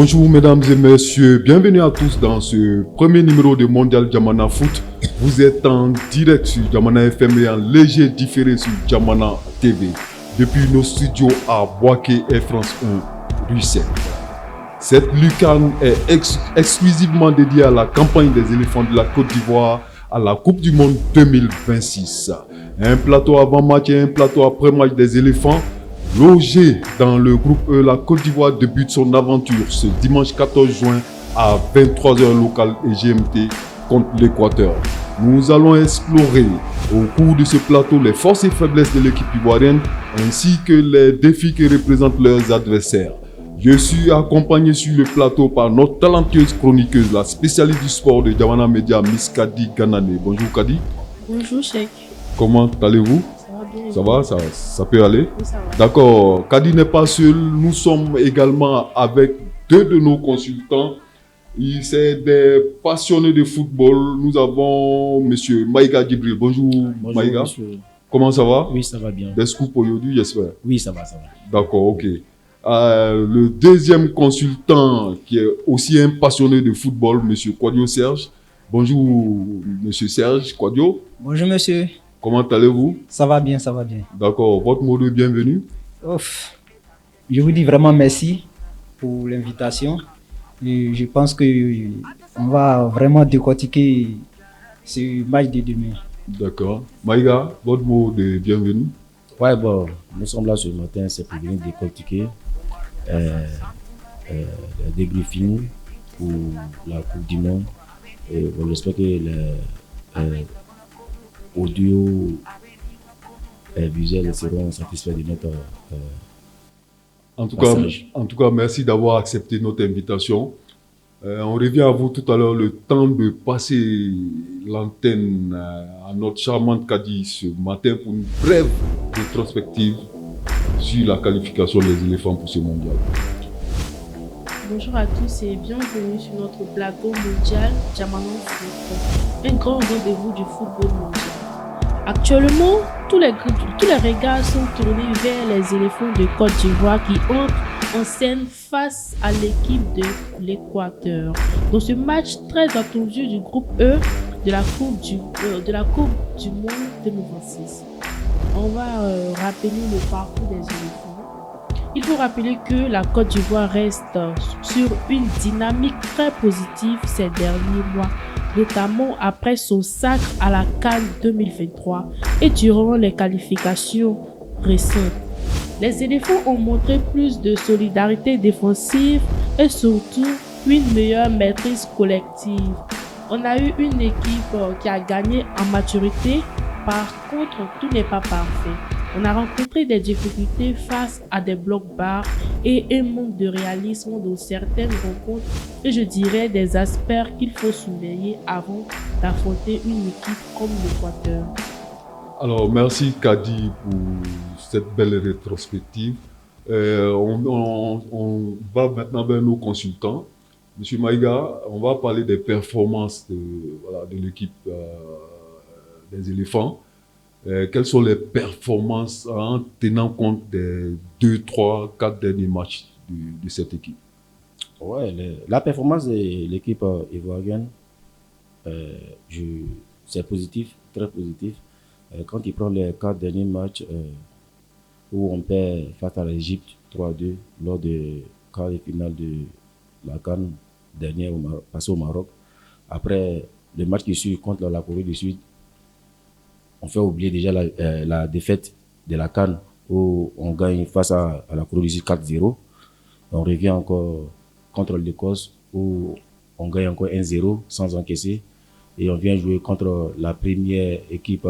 Bonjour mesdames et messieurs, bienvenue à tous dans ce premier numéro de Mondial Jamana Foot. Vous êtes en direct sur Jamana FM et en léger différé sur Jamana TV depuis nos studios à Boaké et France 1, rue 7. Cette lucarne est exclusivement dédiée à la campagne des éléphants de la Côte d'Ivoire à la Coupe du Monde 2026. Un plateau avant-match et un plateau après-match des éléphants. Logé dans le groupe E, la Côte d'Ivoire débute son aventure ce dimanche 14 juin à 23h local et GMT contre l'Équateur. Nous allons explorer au cours de ce plateau les forces et faiblesses de l'équipe ivoirienne ainsi que les défis que représentent leurs adversaires. Je suis accompagné sur le plateau par notre talentueuse chroniqueuse, la spécialiste du sport de Jamana Media, Miss Kadi Ganane. Bonjour Kadi. Bonjour Cheikh. Comment allez-vous? Ça va, ça peut aller? Oui, ça va. D'accord. Kadi n'est pas seul. Nous sommes également avec deux de nos consultants. C'est des passionnés de football. Nous avons Monsieur Maïga Djibril. Bonjour, Maïga. Monsieur. Comment ça va? Oui, ça va bien. Des scoops aujourd'hui, j'espère. Oui, ça va. D'accord, ok. Le deuxième consultant qui est aussi un passionné de football, Monsieur Quadio Serge. Bonjour, Monsieur Serge Quadio. Bonjour monsieur. Comment allez-vous? Ça va bien, ça va bien. D'accord. Votre mot de bienvenue? Ouf. Je vous dis vraiment merci pour l'invitation. Et je pense qu'on va vraiment décortiquer ce match de demain. D'accord. Maïga, votre mot de bienvenue? Ouais, bon, nous sommes là ce matin, c'est pour venir décortiquer le débriefing pour la Coupe du Monde. Et bon, j'espère que les audio et visuels seront satisfaits de notre En tout cas, merci d'avoir accepté notre invitation. On revient à vous tout à l'heure, le temps de passer l'antenne à notre charmante Kadi ce matin pour une brève rétrospective sur la qualification des éléphants pour ce mondial. Bonjour à tous et bienvenue sur notre plateau mondial Jamana Foot, un grand rendez-vous du football mondial. Actuellement, tous les regards sont tournés vers les éléphants de Côte d'Ivoire qui entrent en scène face à l'équipe de l'Équateur. Dans ce match très attendu du groupe E de la Coupe du Monde 2026. On va rappeler le parcours des éléphants. Il faut rappeler que la Côte d'Ivoire reste sur une dynamique très positive ces derniers mois, notamment après son sacre à la CAN 2023 et durant les qualifications récentes. Les éléphants ont montré plus de solidarité défensive et surtout une meilleure maîtrise collective. On a eu une équipe qui a gagné en maturité, par contre tout n'est pas parfait. On a rencontré des difficultés face à des blocs bas et un manque de réalisme dans certaines rencontres et je dirais des aspects qu'il faut surveiller avant d'affronter une équipe comme l'Équateur. Alors, merci Kadi pour cette belle rétrospective. On va maintenant vers nos consultants. Monsieur Maïga, on va parler des performances de l'équipe des éléphants. Quelles sont les performances en tenant compte des 2, 3, 4 derniers matchs de cette équipe? Ouais, la performance de l'équipe ivoirienne, c'est positif, très positif. Quand il prend les 4 derniers matchs où on perd face à l'Égypte 3-2 lors de quart de finale de la CAN dernière passée au Maroc. Après le match qui suit contre la Corée du Sud, on fait oublier déjà la défaite de la CAN où on gagne face à la Corée du Sud 4-0. On revient encore contre l'Écosse où on gagne encore 1-0 sans encaisser. Et on vient jouer contre la première équipe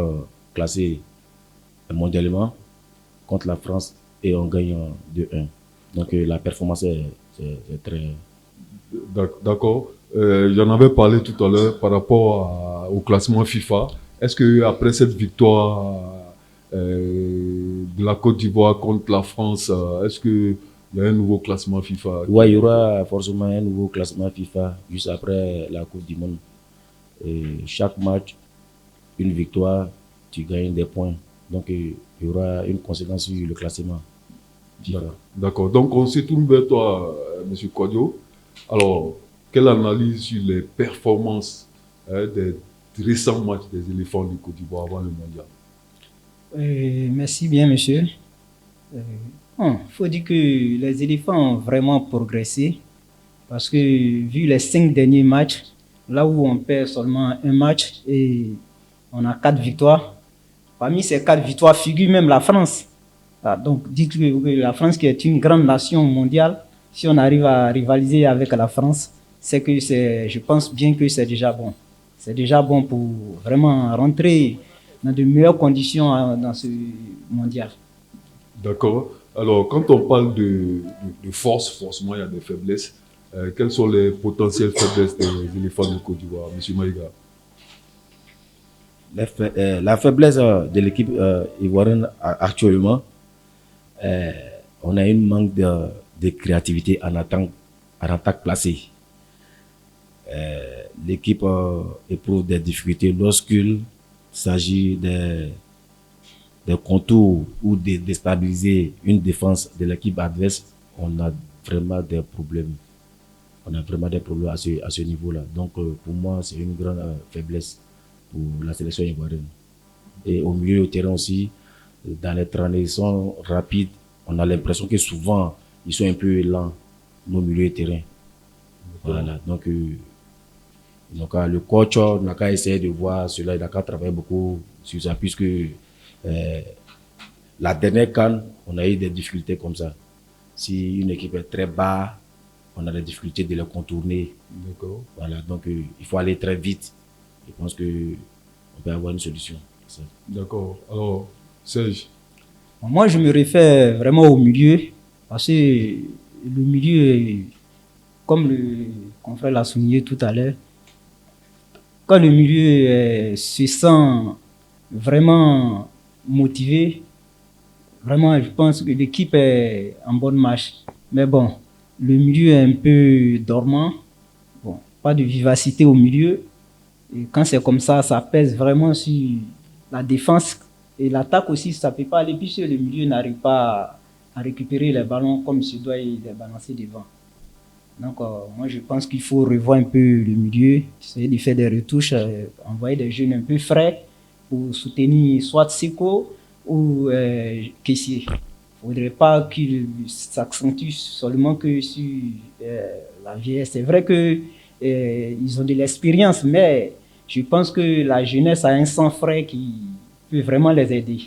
classée mondialement, contre la France, et on gagne 2-1. Donc la performance est très... D'accord. J'en avais parlé tout à l'heure par rapport au classement FIFA. Est-ce qu'après cette victoire de la Côte d'Ivoire contre la France, est-ce qu'il y a un nouveau classement FIFA? Oui, il y aura forcément un nouveau classement FIFA juste après la Coupe du Monde. Et chaque match, une victoire, tu gagnes des points. Donc il y aura une conséquence sur le classement FIFA. D'accord. Donc on se tourne vers toi, M. Quadio. Alors, quelle analyse sur les performances des récents matchs des éléphants du Côte d'Ivoire avant le mondial? Merci bien, monsieur. Il faut dire que les éléphants ont vraiment progressé parce que vu les 5 derniers matchs, là où on perd seulement un match et on a 4 victoires, parmi ces 4 victoires figure même la France. Donc, dites que la France, qui est une grande nation mondiale, si on arrive à rivaliser avec la France, je pense bien que c'est déjà bon. C'est déjà bon pour vraiment rentrer dans de meilleures conditions dans ce mondial. D'accord. Alors, quand on parle de force, forcément, il y a des faiblesses. Quelles sont les potentielles faiblesses des éléphants de Côte d'Ivoire, M. Maïga? La faiblesse de l'équipe ivoirienne actuellement, on a une manque de créativité en attaque placée. L'équipe éprouve des difficultés lorsqu'il s'agit des contours ou de déstabiliser une défense de l'équipe adverse. On a vraiment des problèmes. On a vraiment des problèmes à ce niveau-là. Donc, pour moi, c'est une grande faiblesse pour la sélection ivoirienne. Et au milieu du terrain aussi, dans les transitions rapides, on a l'impression que souvent, ils sont un peu lents, nos milieux de terrain. Voilà. Donc, le coach n'a qu'à essayer de voir cela, il n'a qu'à travailler beaucoup sur ça, puisque la dernière CAN, on a eu des difficultés comme ça. Si une équipe est très bas, on a des difficultés de les contourner. D'accord. Voilà, donc il faut aller très vite. Je pense qu'on peut avoir une solution. D'accord. Alors, Serge? Moi, je me réfère vraiment au milieu, parce que le milieu, comme le confrère l'a souligné tout à l'heure, quand le milieu se sent vraiment motivé, vraiment, je pense que l'équipe est en bonne marche. Mais bon, le milieu est un peu dormant. Bon, pas de vivacité au milieu. Et quand c'est comme ça, ça pèse vraiment sur la défense et l'attaque aussi. Ça ne peut pas aller puisque le milieu n'arrive pas à récupérer les ballons comme il se doit les balancer devant. Donc, moi, je pense qu'il faut revoir un peu le milieu, essayer de faire des retouches, envoyer des jeunes un peu frais pour soutenir soit Seko ou Kessié. Il ne faudrait pas qu'il s'accentue seulement que sur la vieillesse. C'est vrai qu'ils ont de l'expérience, mais je pense que la jeunesse a un sang frais qui peut vraiment les aider.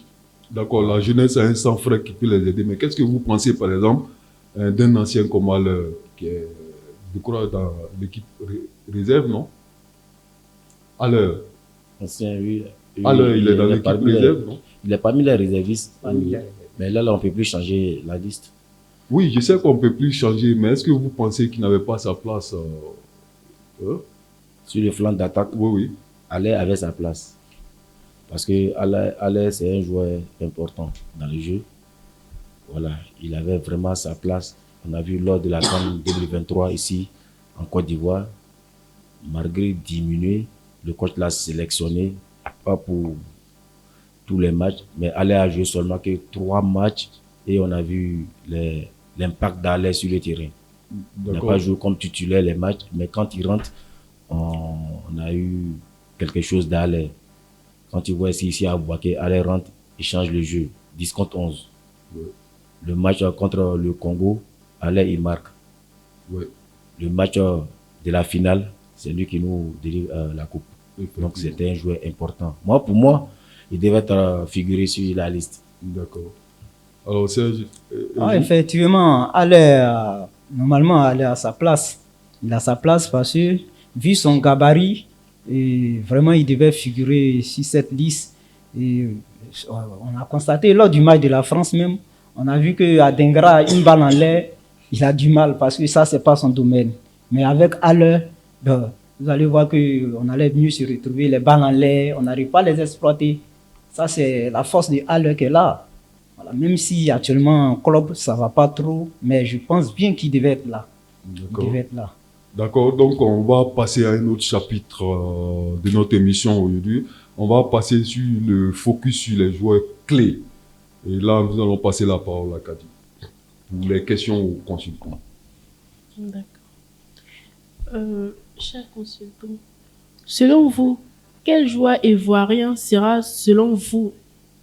D'accord, la jeunesse a un sang frais qui peut les aider. Mais qu'est-ce que vous pensez, par exemple, d'un ancien comme Haller, qui est, je crois, dans l'équipe réserve, non? Haller. Ancien, oui. Haller, il est dans l'équipe réserve, non? Il est parmi les réservistes. Mais là, on ne peut plus changer la liste. Oui, je sais qu'on ne peut plus changer, mais est-ce que vous pensez qu'il n'avait pas sa place sur le flanc d'attaque? Oui. Haller avait sa place. Parce que Haller, c'est un joueur important dans le jeu. Voilà, il avait vraiment sa place. On a vu lors de la CAN 2023 ici, en Côte d'Ivoire, malgré diminuer, le coach l'a sélectionné, pas pour tous les matchs, mais Haller a joué seulement que 3 matchs et on a vu l'impact d'Haller sur le terrain. Il n'a pas joué comme titulaire les matchs, mais quand il rentre, on a eu quelque chose d'Haller. Quand tu vois ici à Bouaké, Haller rentre, il change le jeu, 10 contre 11. Ouais. Le match contre le Congo, Haller, il marque. Ouais. Le match de la finale, c'est lui qui nous délivre la coupe. Donc c'était un joueur important. Pour moi, il devait être figuré sur la liste. D'accord. Alors Serge, effectivement, normalement, Haller a sa place. Il a sa place parce que, vu son gabarit, et vraiment, il devait figurer sur cette liste. Et on a constaté lors du match de la France même, on a vu qu'à Dengra, une balle en l'air, il a du mal parce que ça, c'est pas son domaine. Mais avec Haller, vous allez voir qu'on allait mieux se retrouver. Les balles en l'air, on n'arrive pas à les exploiter. Ça, c'est la force de Haller qui est là. Voilà. Même si actuellement, en club, ça ne va pas trop, mais je pense bien qu'il devait être là. D'accord. Il devait être là. D'accord, donc on va passer à un autre chapitre de notre émission aujourd'hui. On va passer sur le focus sur les joueurs clés. Et là, nous allons passer la parole à Kadi pour les questions aux consultants. D'accord. Cher consultant, selon vous, quel joueur ivoirien sera, selon vous,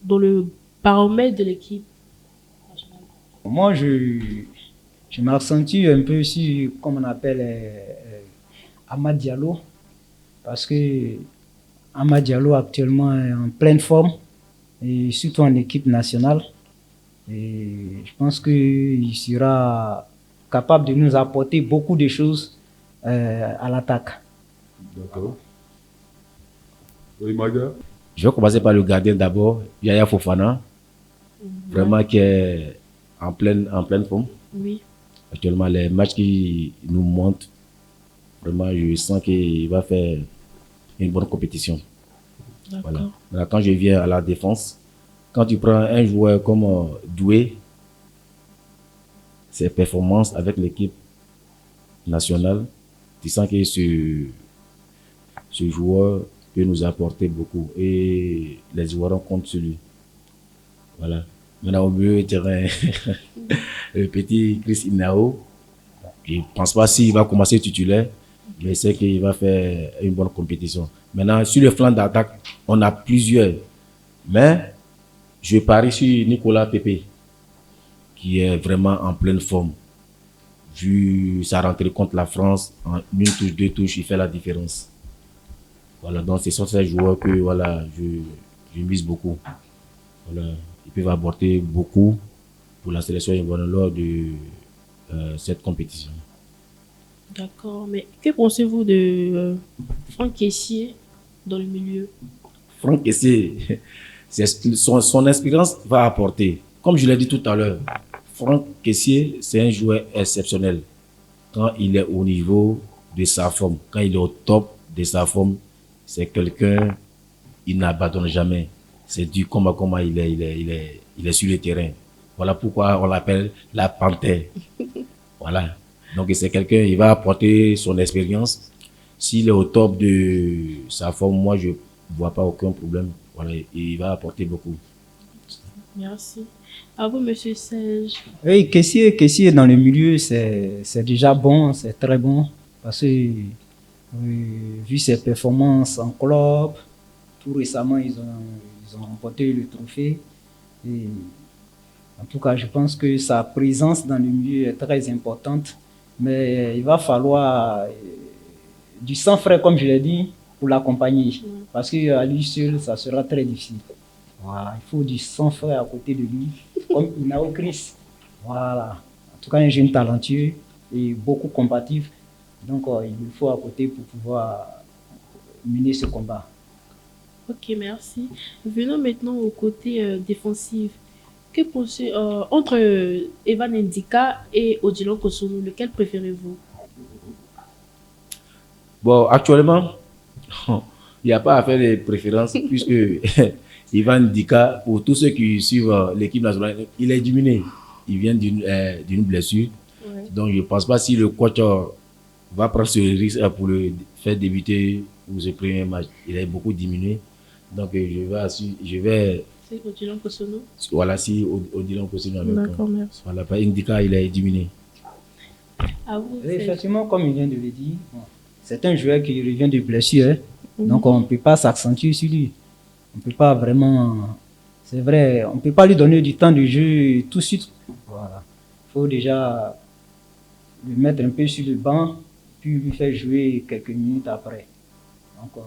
dans le baromètre de l'équipe? Moi, je m'accentue un peu sur, comme on appelle, Amad Diallo, parce que Amad Diallo actuellement est en pleine forme, et surtout en équipe nationale. Et je pense qu'il sera capable de nous apporter beaucoup de choses à l'attaque. D'accord. Oui, Maga? Je vais commencer par le gardien d'abord, Yaya Fofana, vraiment qui est en pleine forme. Oui, Actuellement, les matchs qui nous montrent, vraiment, je sens qu'il va faire une bonne compétition. d'accord. Voilà. Maintenant, quand je viens à la défense, quand tu prends un joueur comme Doué, ses performances avec l'équipe nationale, tu sens que ce joueur peut nous apporter beaucoup et les joueurs comptent sur lui. Voilà. Maintenant, au milieu de terrain, le petit Chris Inao, je ne pense pas s'il va commencer titulaire, mais c'est qu'il va faire une bonne compétition. Maintenant, sur le flanc d'attaque, on a plusieurs. Mais je parie sur Nicolas Pepe, qui est vraiment en pleine forme. Vu sa rentrée contre la France, en une touche, deux touches, il fait la différence. Voilà, donc ce sont ces joueurs que voilà, je mise beaucoup. Voilà, ils peuvent apporter beaucoup pour la sélection ivoirienne lors de cette compétition. D'accord, mais que pensez-vous de Franck Kessié dans le milieu? Franck Kessié, son expérience va apporter. Comme je l'ai dit tout à l'heure, Franck Kessié, c'est un joueur exceptionnel. Quand il est au niveau de sa forme, quand il est au top de sa forme, c'est quelqu'un, il n'abandonne jamais. C'est du combat il est sur le terrain. Voilà pourquoi on l'appelle la panthère. Voilà. Donc c'est quelqu'un, il va apporter son expérience. S'il est au top de sa forme, moi je ne vois pas aucun problème. Voilà, il va apporter beaucoup. Merci. À vous, monsieur Serge. Oui, Kessié dans le milieu, c'est déjà bon, c'est très bon. Parce que, vu ses performances en club, tout récemment, ils ont remporté le trophée. Et, en tout cas, je pense que sa présence dans le milieu est très importante. Mais il va falloir du sang frais, comme je l'ai dit, pour l'accompagner. Parce qu'à lui seul, ça sera très difficile. Voilà, il faut du sang frais à côté de lui, comme Inao Chris. Voilà. En tout cas, un jeune talentueux et beaucoup combatif. Donc, il le faut à côté pour pouvoir mener ce combat. Ok, merci. Venons maintenant au côté défensif. Que pensez entre Evan Ndika et Odilon Kosono, lequel préférez-vous? Bon, actuellement, il n'y a pas à faire de préférence puisque Ivan Dika, pour tous ceux qui suivent l'équipe nationale, il est diminué. Il vient d'une blessure. Ouais. Donc, je ne pense pas si le coach va prendre ce risque pour le faire débuter pour ce premier match. Il est beaucoup diminué. Donc, je vais C'est Odilon Kosono. voilà, si Odilon Kosono avec D'accord, merci. voilà, pas Indika, il est diminué. À vous, Et Serge. effectivement, comme il vient de le dire, bon, c'est un joueur qui revient de blessure. Donc, on ne peut pas s'accentuer sur lui. On ne peut pas vraiment. C'est vrai, on ne peut pas lui donner du temps de jeu tout de suite. Voilà. Il faut déjà le mettre un peu sur le banc, puis lui faire jouer quelques minutes après. Donc,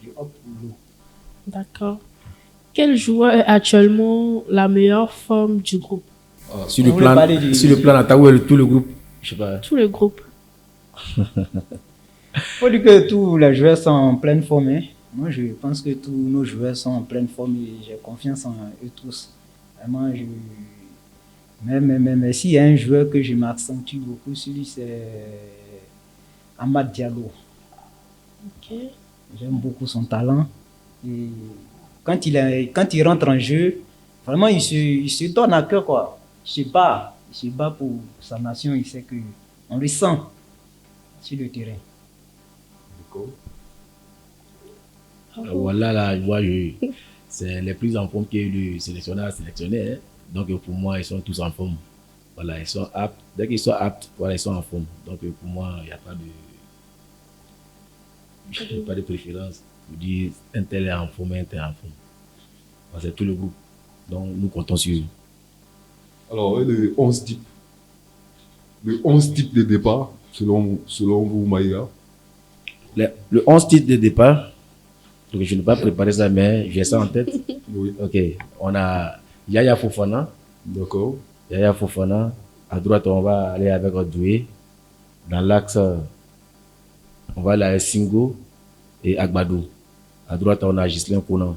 je opte pour l'eau. D'accord. Quel joueur est actuellement la meilleure forme du groupe? Sur On voulait parler le plan d'attaque, tout le groupe, je sais pas. Tout le groupe. Il faut dire que tous les joueurs sont en pleine forme. Hein. Moi, je pense que tous nos joueurs sont en pleine forme et j'ai confiance en eux tous. Vraiment, mais s'il y a un joueur que je m'accentue beaucoup sur lui, c'est Amad Diallo. Ok. J'aime beaucoup son talent. Et quand il rentre en jeu, vraiment, il se donne à cœur, quoi. Il se bat pour sa nation. Il sait qu'on le sent sur le terrain. Voilà, là, moi, c'est les plus en forme que le sélectionneur a sélectionné. Hein. Donc, pour moi, ils sont tous en forme. Voilà, ils sont aptes. Dès qu'ils sont aptes, voilà, ils sont en forme. Donc, pour moi, il n'y a pas Je n'ai pas de préférence. Je dis un tel est en forme, un tel est en forme. C'est tout le groupe. Donc nous comptons sur eux. Alors, le 11 type. Le 11 type de départ, selon vous, Maïga. Le 11 titres de départ, donc je n'ai pas préparé ça, mais j'ai ça en tête. Oui. Ok, on a Yaya Fofana. D'accord. Yaya Fofana. À droite, on va aller avec Doué. Dans l'axe, on va aller avec Singo et Agbadou. À droite, on a Ghislain Konan.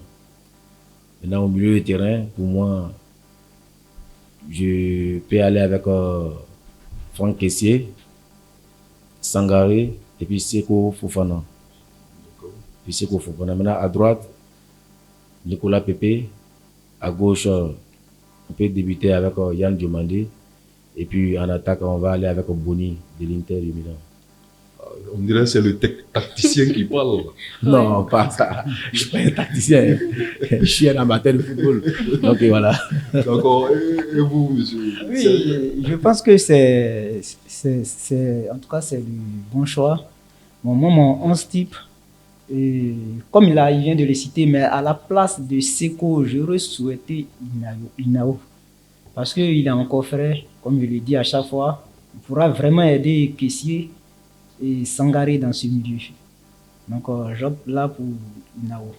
Maintenant, au milieu du terrain, pour moi, je peux aller avec Franck Kessié, Sangaré et puis Seko Fofana. Puis Seko Fofana. Maintenant, à droite, Nicolas Pepe. À gauche, on peut débuter avec Yann Diomandé. Et puis en attaque, on va aller avec Boni de l'Inter du Milan. On dirait que c'est le tacticien qui parle. Non, pas ça. Je ne suis pas un tacticien. Je suis un amateur de football. Donc voilà. D'accord. Et vous, monsieur? Oui, je pense que en tout cas, c'est le bon choix. Bon, moi, mon 11 type, comme il vient de le citer, mais à la place de Seko, j'aurais souhaité Inao. Parce qu'il est encore frais, comme je le dis à chaque fois. Il pourra vraiment aider Kessié et Sangaré dans ce milieu. Donc, j'opte là pour Inao.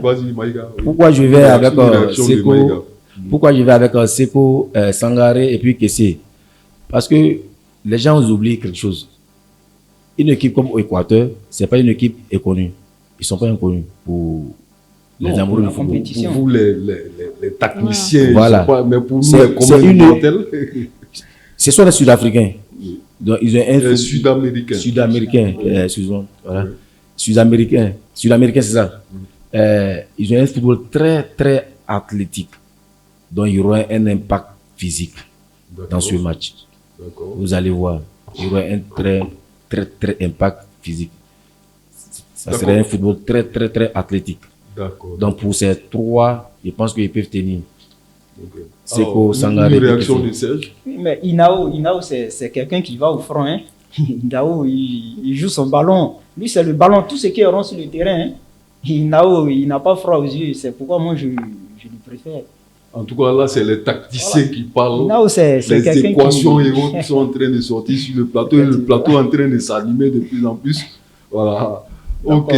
Vas-y, Maïga. Pourquoi je vais avec Seko? Pourquoi je vais avec Seko, Sangaré et puis Kessié? Parce que les gens oublient quelque chose. Une équipe comme Équateur, ce n'est pas une équipe inconnue. Ils ne sont pas inconnus pour les amoureux de football. Pour vous, les tacticiens, voilà. Mais pour nous, les commentateurs, ce sont les Sud-Africains. Donc, ils ont un Sud-Américains. Sud-Américains, excusez-moi. Voilà. Sud-Américains, c'est ça. Ils ont un football très, très athlétique. Donc, il y aura un impact physique dans ce match. Vous allez voir. Il y aura un très, très, très impact physique. Ça serait un football très, très, très athlétique. Donc, pour ces trois, je pense qu'ils peuvent tenir. Seko, Sangaré. Une réaction de Serge? Oui, mais Inao c'est quelqu'un qui va au front. Hein. Inao, il joue son ballon. Lui, c'est le ballon. Tout ce qui est rond sur le terrain. Hein. Inao, il n'a pas froid aux yeux. C'est pourquoi moi, je le préfère. En tout cas, là, c'est les tacticiens qui parlent. Inao, c'est les équations et autres sont en train de sortir sur le plateau. Et le plateau est en train de s'animer de plus en plus. Voilà. Ok.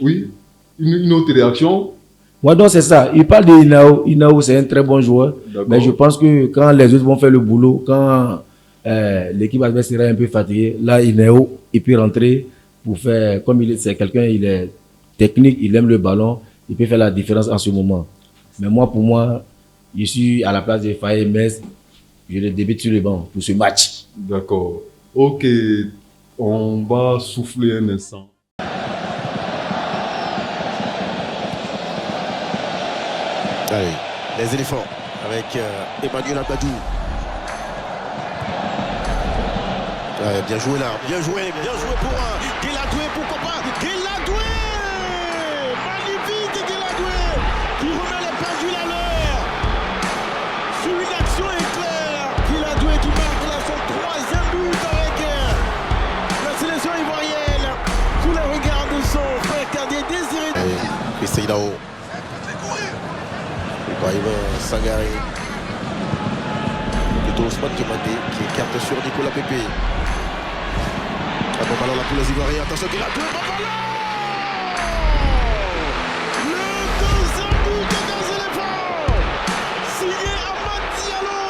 Oui. Une autre réaction? Ouais, donc c'est ça. Il parle de Inao. Inao, c'est un très bon joueur. Mais je pense que quand les autres vont faire le boulot, quand l'équipe adverse sera un peu fatiguée, là, Inao, il peut rentrer pour faire, comme c'est quelqu'un, il est technique, il aime le ballon, il peut faire la différence en ce moment. Mais moi, pour moi, je suis à la place de Faye Metz, je le débute sur le banc pour ce match. D'accord. Ok, on va souffler un instant. Allez, les éléphants avec Emmanuel Agbadou. Ouais, bien joué là, bien joué pour Guéladoué, pourquoi pas Guéladoué, magnifique Guéladoué qui remet les pendules à l'heure sur une action éclair. Guéladoué qui marque là son troisième but avec la sélection ivoirienne sous les regards de son frère cadet Désiré. Et c'est là-haut. Sangaré. Plutôt Ousmane Diomandé qui écarte sur Nicolas Pepe. Un bon ballon là pour les Ivoiriens. Attention qu'il a deux bons ballons. Le deuxième but des éléphants. Signé Amad Diallo.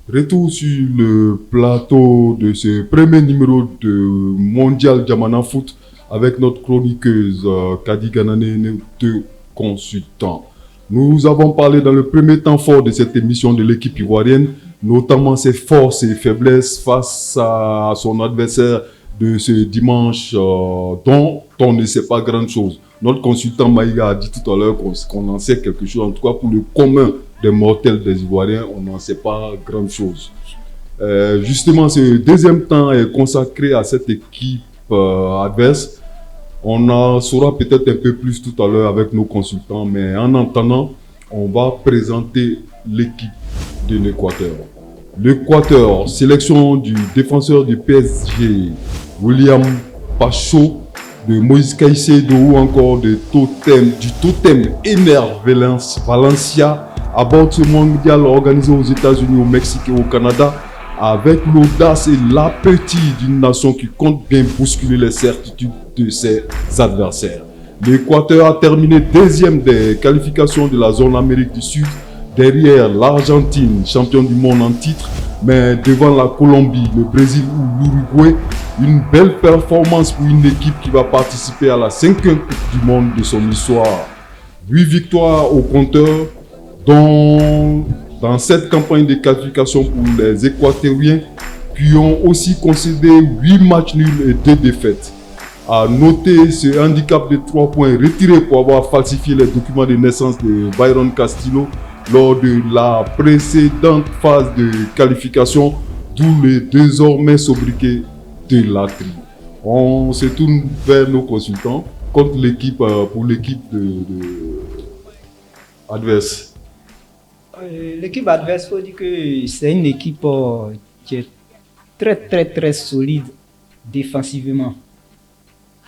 Retour sur le plateau de ce premier numéro de Mondial Jamana Foot avec notre chroniqueuse Kadi Ganane, notre consultant. Nous avons parlé dans le premier temps fort de cette émission de l'équipe ivoirienne, notamment ses forces et faiblesses face à son adversaire de ce dimanche dont on ne sait pas grand chose. Notre consultant Maïga a dit tout à l'heure qu'on en sait quelque chose, en tout cas pour le commun des mortels des Ivoiriens, on n'en sait pas grand-chose. Justement, ce deuxième temps est consacré à cette équipe adverse. On en saura peut-être un peu plus tout à l'heure avec nos consultants, mais en attendant, on va présenter l'équipe de l'Équateur. L'Équateur, sélection du défenseur du PSG, William Pacho, de Moïse Caicedo ou encore du totem Ener Valencia aborde ce mondial organisé aux États-Unis, au Mexique et au Canada avec l'audace et l'appétit d'une nation qui compte bien bousculer les certitudes de ses adversaires. L'Équateur a terminé deuxième des qualifications de la zone Amérique du Sud, derrière l'Argentine, champion du monde en titre, mais devant la Colombie, le Brésil ou l'Uruguay. Une belle performance pour une équipe qui va participer à la 5e Coupe du Monde de son histoire. 8 victoires au compteur, dont dans cette campagne de qualification pour les Équatoriens, qui ont aussi concédé 8 matchs nuls et 2 défaites. À noter ce handicap de 3 points retiré pour avoir falsifié les documents de naissance de Byron Castillo lors de la précédente phase de qualification, d'où le désormais sobriquet de la tri. On se tourne vers nos consultants contre l'équipe pour l'équipe adverse. L'équipe adverse, il faut dire que c'est une équipe qui est très solide défensivement.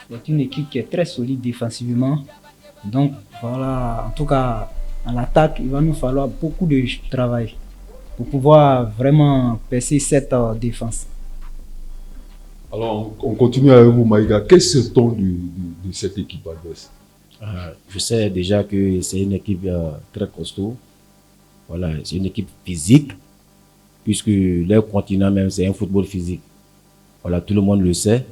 C'est une équipe qui est très solide défensivement. Donc voilà, en tout cas, à l'attaque, il va nous falloir beaucoup de travail pour pouvoir vraiment percer cette défense. Alors, on continue avec vous, Maïga. Qu'est-ce que c'est de cette équipe adverse? Je sais déjà que c'est une équipe très costaud. Voilà, c'est une équipe physique, puisque leur continent même, c'est un football physique. Voilà, tout le monde le sait,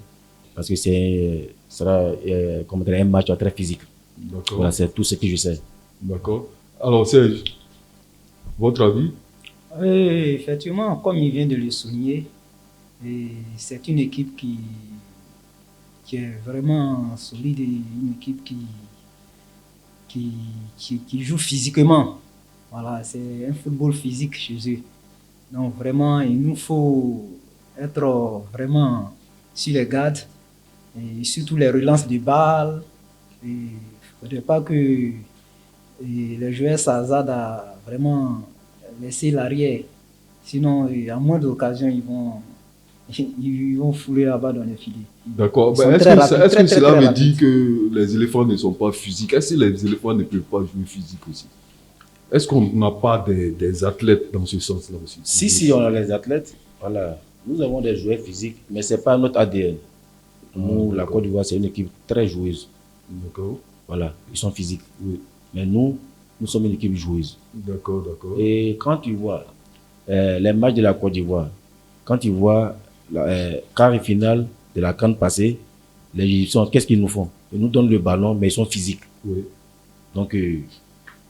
parce que sera un match très physique. D'accord. Voilà, c'est tout ce que je sais. D'accord. Alors, Serge, votre avis? Oui, effectivement, comme il vient de le souligner, c'est une équipe qui est vraiment solide et une équipe qui joue physiquement. Voilà, c'est un football physique chez eux. Donc vraiment, il nous faut être vraiment sur les gardes et surtout les relances de balles. Il ne faudrait pas que les joueurs s'hasardent à vraiment laisser l'arrière. Sinon, à moins d'occasion, ils vont fouler là-bas dans les filets. D'accord. Est-ce que cela veut dire que les éléphants ne sont pas physiques? Est-ce que les éléphants ne peuvent pas jouer physique aussi? Est-ce qu'on n'a pas des athlètes dans ce sens-là aussi? Si, on a les athlètes. Voilà. Nous avons des joueurs physiques, mais ce n'est pas notre ADN. Nous, la Côte d'Ivoire, c'est une équipe très joueuse. D'accord. Voilà, ils sont physiques. Oui. Mais nous sommes une équipe joueuse. D'accord. Et quand tu vois les matchs de la Côte d'Ivoire, quand tu vois la quart et finale de la CAN passée, les Égyptiens, qu'est-ce qu'ils nous font? Ils nous donnent le ballon, mais ils sont physiques. Oui. Donc,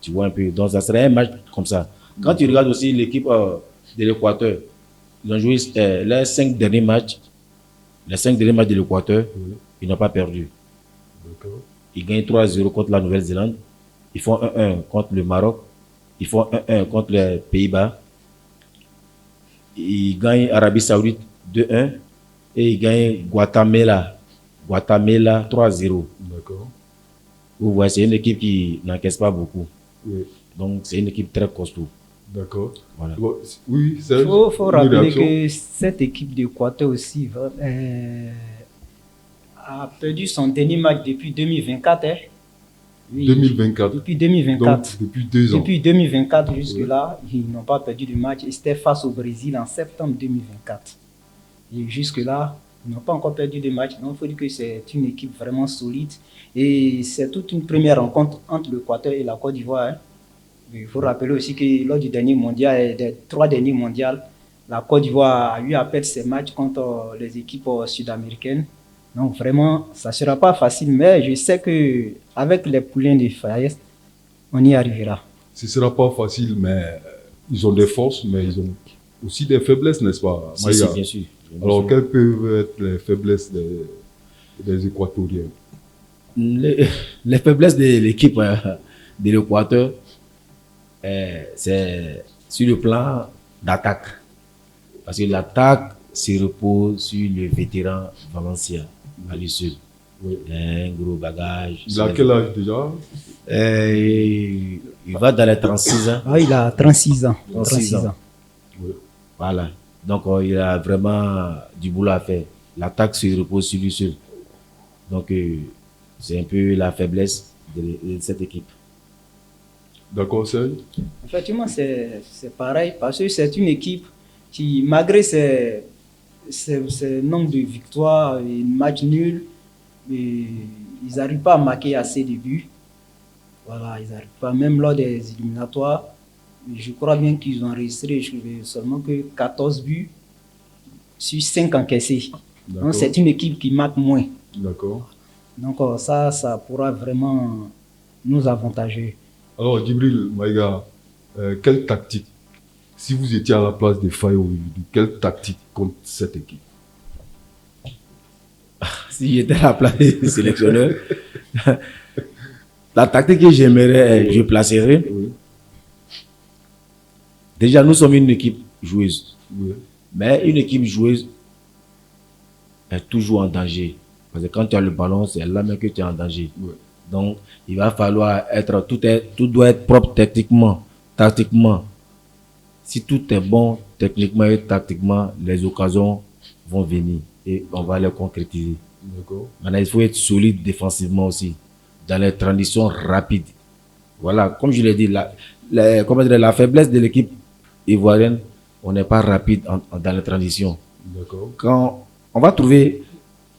tu vois un peu. Donc, ça serait un match comme ça. Quand tu regardes aussi l'équipe de l'Équateur, ils ont joué les 5 derniers matchs. Les 5 derniers matchs de l'Équateur, ils n'ont pas perdu. D'accord. Ils gagnent 3-0 contre la Nouvelle-Zélande. Ils font 1-1 contre le Maroc. Ils font 1-1 contre les Pays-Bas. Ils gagnent Arabie Saoudite 2-1. Et ils gagnent Guatemala 3-0. D'accord. Vous voyez, c'est une équipe qui n'encaisse pas beaucoup. Oui. Donc, c'est une équipe très costaud. D'accord. Voilà. Bon, oui, c'est Il faut rappeler que cette équipe d'Équateur aussi a perdu son dernier match depuis 2024. Oui, 2024. Depuis 2024. Donc, depuis 2 ans. Depuis 2024 jusque-là, ils n'ont pas perdu de match. C'était face au Brésil en septembre 2024. Et jusque-là, ils n'ont pas encore perdu de match. Donc, il faut dire que c'est une équipe vraiment solide. Et c'est toute une première rencontre entre l'Équateur et la Côte d'Ivoire. Il faut rappeler aussi que lors du dernier mondial, des 3 derniers mondiaux, la Côte d'Ivoire a eu à perdre ses matchs contre les équipes sud-américaines. Donc vraiment, ça ne sera pas facile, mais je sais qu'avec les poulains de Fayez, on y arrivera. Ce ne sera pas facile, mais ils ont des forces, mais ils ont aussi des faiblesses, n'est-ce pas, Maïga? Si, bien sûr. Alors, quelles peuvent être les faiblesses des Équatoriens? Les faiblesses de l'équipe de l'Équateur, c'est sur le plan d'attaque. Parce que l'attaque se repose sur le vétéran Valencia, à lui seul. Oui. Un gros bagage. Il a quel âge déjà? Il va dans les 36 ans. Ah, il a 36 ans. 36 ans. Oui. Voilà. Donc, il a vraiment du boulot à faire. L'attaque se repose sur lui seul. Donc, c'est un peu la faiblesse de cette équipe. D'accord, Serge? Effectivement, c'est pareil parce que c'est une équipe qui, malgré ses nombres de victoires et matchs nuls, ils n'arrivent pas à marquer assez de buts. Voilà, ils n'arrivent pas, même lors des éliminatoires. Je crois bien qu'ils ont enregistré seulement que 14 buts sur 5 encaissés. Donc, c'est une équipe qui marque moins. D'accord. Donc, ça pourra vraiment nous avantager. Alors, Djibril Maïga, quelle tactique, si vous étiez à la place de Faye aujourd'hui, quelle tactique contre cette équipe? Si j'étais à la place du sélectionneur, la tactique que j'aimerais, je placerai. Oui. Déjà, nous sommes une équipe joueuse. Oui. Mais une équipe joueuse est toujours en danger. Parce que quand tu as le ballon, c'est là même que tu es en danger. Oui. Donc, il va falloir être, tout doit être propre techniquement, tactiquement. Si tout est bon, techniquement et tactiquement, les occasions vont venir et on va les concrétiser. D'accord. Maintenant, il faut être solide défensivement aussi, dans les transitions rapides. Voilà, comme je l'ai dit, la faiblesse de l'équipe ivoirienne, on n'est pas rapide dans les transitions. D'accord. Quand on va trouver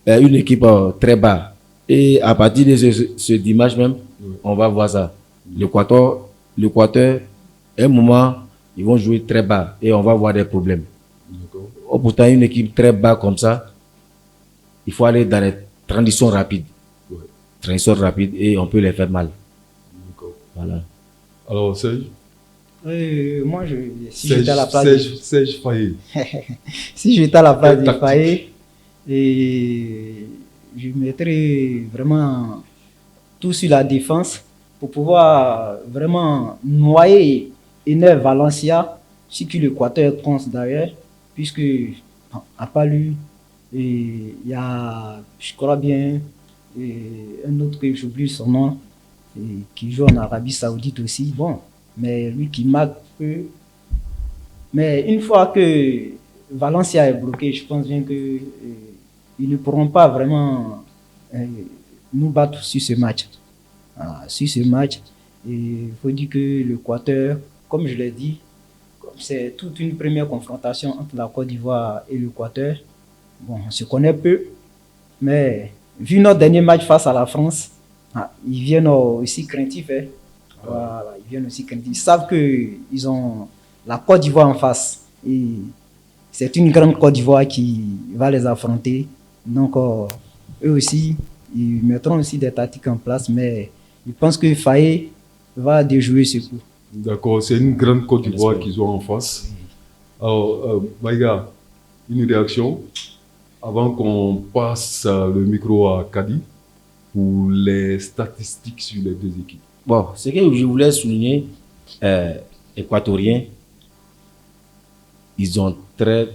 une équipe très bas, et à partir de ce dimanche même, Oui. on va voir ça. L'Équateur, à un moment, ils vont jouer très bas et on va avoir des problèmes. D'accord. Oh, pourtant, une équipe très bas comme ça, il faut aller dans les transitions rapides. Oui. Transitions rapides et on peut les faire mal. D'accord. Voilà. Alors, Serge? Moi, si j'étais à la place Serge Faye. si j'étais à la place Quelle de tactique? Faye, et je mettrais vraiment tout sur la défense pour pouvoir vraiment noyer Ener Valencia, si que l'Équateur pense d'ailleurs, puisque à part lui, il y a, je crois bien, un autre que j'oublie son nom, qui joue en Arabie Saoudite aussi. Bon, mais lui qui marque peu. Mais une fois que Valencia est bloqué, je pense bien que ils ne pourront pas vraiment nous battre sur ce match. Sur ce match, il faut dire que l'Équateur, comme je l'ai dit, c'est toute une première confrontation entre la Côte d'Ivoire et l'Équateur. Bon, on se connaît peu, mais vu notre dernier match face à la France, ils viennent aussi craintifs. Hein. Voilà, ils viennent aussi craintifs. Ils savent qu'ils ont la Côte d'Ivoire en face. Et c'est une grande Côte d'Ivoire qui va les affronter. Donc, eux aussi, ils mettront aussi des tactiques en place, mais je pense que Faye va déjouer ce coup. D'accord, c'est une grande Côte d'Ivoire qu'ils ont en face. Alors, Maïga, une réaction avant qu'on passe le micro à Kadi pour les statistiques sur les deux équipes. Bon, ce que je voulais souligner, équatoriens, ils ont très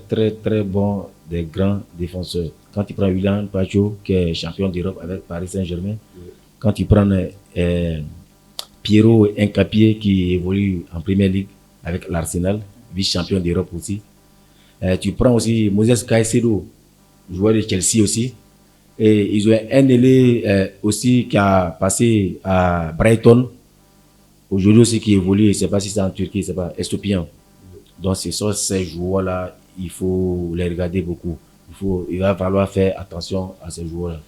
bons, des grands défenseurs. Quand tu prends William Pacho, qui est champion d'Europe avec Paris Saint-Germain, quand tu prends Piero Hincapié, qui évolue en Première Ligue avec l'Arsenal, vice-champion d'Europe aussi. Tu prends aussi Moses Caicedo, joueur de Chelsea aussi. Et ils ont un ailier aussi qui a passé à Brighton, aujourd'hui aussi qui évolue, je ne sais pas si c'est en Turquie, c'est pas Estopien. Donc ce sont ces joueurs-là, il faut les regarder beaucoup. Il va falloir faire attention à ces joueurs-là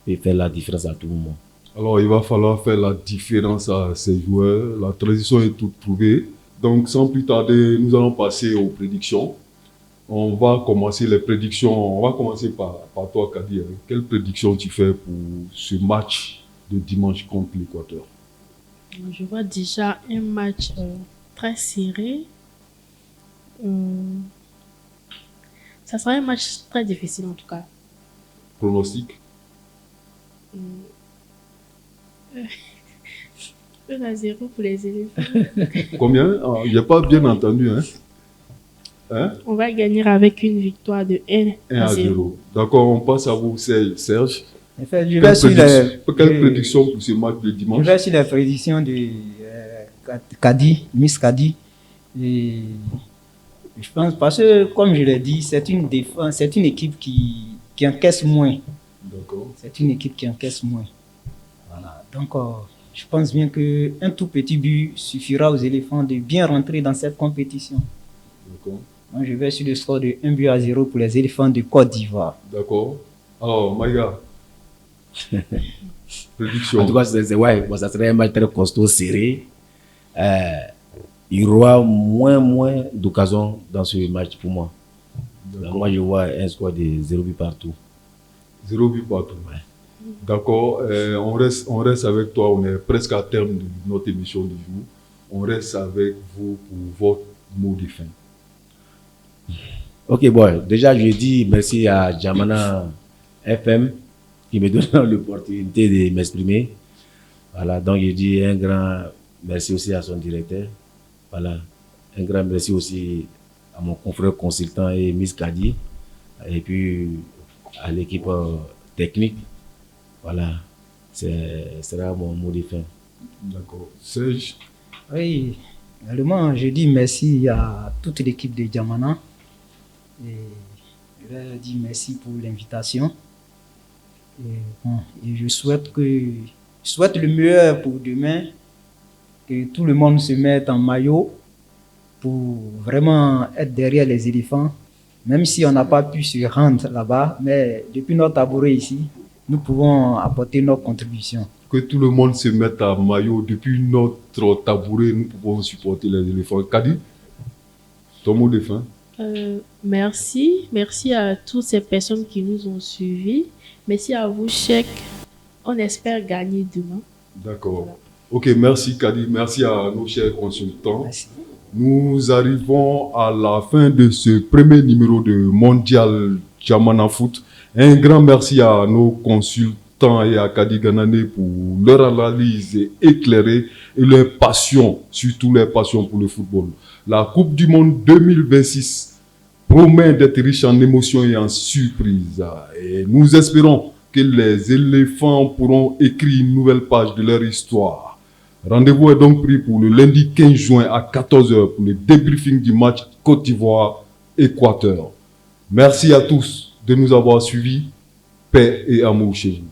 et faire la différence à tout moment. Alors, il va falloir faire la différence à ces joueurs. La transition est toute trouvée. Donc, sans plus tarder, nous allons passer aux prédictions. On va commencer les prédictions. On va commencer par toi, Kadir. Quelle prédiction tu fais pour ce match de dimanche contre l'Équateur? Je vois déjà un match très serré. Ça sera un match très difficile en tout cas. Pronostic? 1-0 pour les éléphants. Combien? Il n'y a pas bien entendu, hein? On va gagner avec une victoire de 1-0. 1-0. D'accord, on passe à vous, Serge. En fait, je vais sur Quelle prédiction pour ce match de je dimanche? vais sur la prédiction de Kadi, Miss Kadi. Et je pense, parce que, comme je l'ai dit, c'est une défense, c'est une équipe qui encaisse moins. D'accord. C'est une équipe qui encaisse moins. Voilà. Donc, je pense bien qu'un tout petit but suffira aux éléphants de bien rentrer dans cette compétition. D'accord. Moi, je vais sur le score de 1-0 pour les éléphants de Côte d'Ivoire. D'accord. Alors, Maïga. Prédiction. En tout cas, ça serait un match très costaud, serré. Il y aura moins d'occasions dans ce match pour moi. Donc, moi, je vois un score de 0 but partout. 0 but partout. Ouais. D'accord. On reste avec toi. On est presque à terme de notre émission du jour. On reste avec vous pour votre mot de fin. Ok, bon. Déjà, je dis merci à Jamana FM qui me donne l'opportunité de m'exprimer. Voilà, donc je dis un grand merci aussi à son directeur. Voilà, un grand merci aussi à mon confrère consultant et Miss Kadi. Et puis à l'équipe technique. Voilà, ce sera mon mot de fin. D'accord. Serge. Oui, également, je dis merci à toute l'équipe de Jamana. Et je leur dis merci pour l'invitation. Et je souhaite le meilleur pour demain, que tout le monde se mette en maillot pour vraiment être derrière les éléphants, même si on n'a pas pu se rendre là-bas, mais depuis notre tabouret ici, nous pouvons apporter notre contribution. Que tout le monde se mette en maillot. Depuis notre tabouret, nous pouvons supporter les éléphants. Kadi, ton mot de fin? Merci à toutes ces personnes qui nous ont suivis. Merci à vous, Cheikh. On espère gagner demain. D'accord. Voilà. Ok, merci Kadi. Merci à nos chers consultants. Merci. Nous arrivons à la fin de ce premier numéro de Mondial Jamana Foot. Un grand merci à nos consultants et à Kadi Ganane pour leur analyse éclairée et leur passion, surtout leur passion pour le football. La Coupe du Monde 2026 promet d'être riche en émotions et en surprises. Et nous espérons que les éléphants pourront écrire une nouvelle page de leur histoire. Rendez-vous est donc pris pour le lundi 15 juin à 14h pour le débriefing du match Côte d'Ivoire-Équateur. Merci à tous de nous avoir suivis. Paix et amour chez vous.